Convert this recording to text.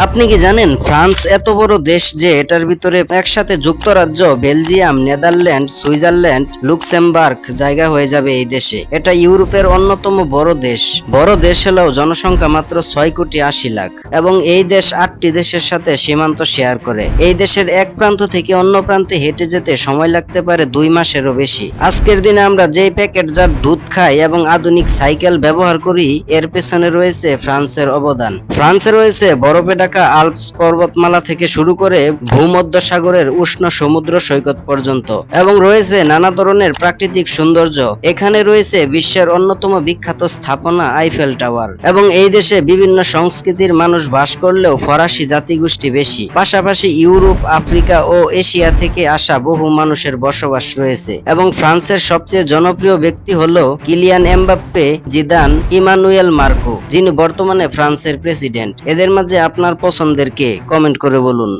আপনি কি জানেন ফ্রান্স এত বড় দেশ যে এটার ভিতরে একসাথে যুক্তরাজ্য, বেলজিয়াম, নেদারল্যান্ড, সুইজারল্যান্ড, লুক্সেমবার্গ জায়গা হয়ে যাবে এই দেশে। এটা ইউরোপের অন্যতম বড় দেশ। বড় দেশ হলেও জনসংখ্যা মাত্র 6,80,00,000 এবং এই দেশ 8টি দেশের সাথে সীমান্ত শেয়ার করে। এই দেশের এক প্রান্ত থেকে অন্য প্রান্তে হেঁটে যেতে সময় লাগতে পারে 2 মাসেরও বেশি। আজকের দিনে আমরা যেই প্যাকেটজাত দুধ খাই এবং আধুনিক সাইকেল ব্যবহার করি, এর পেছনে রয়েছে ফ্রান্সের অবদান। ফ্রান্সে রয়েছে বরফে ঢাকা আল্পস পর্বতমালা থেকে শুরু করে ভূমধ্যসাগরের উষ্ণ সমুদ্র সৈকত পর্যন্ত, এবং রয়েছে নানা ধরনের প্রাকৃতিক সৌন্দর্য। এখানে রয়েছে বিশ্বের অন্যতম বিখ্যাত স্থাপনা আইফেল টাওয়ার। এবং এই দেশে বিভিন্ন সংস্কৃতির মানুষ বাস করলেও ফরাসি জাতিগোষ্ঠী বেশি। পাশাপাশি ইউরোপ, আফ্রিকা ও এশিয়া থেকে আসা বহু মানুষের বসবাস রয়েছে। এবং ফ্রান্সের সবচেয়ে জনপ্রিয় ব্যক্তি হলো Kylian Mbappe, Zidane, Emmanuel Macron, যিনি বর্তমানে ফ্রান্সের প্রেসিডেন্ট। এদের মাঝে আপনার পছন্দের কে? কমেন্ট করে বলুন।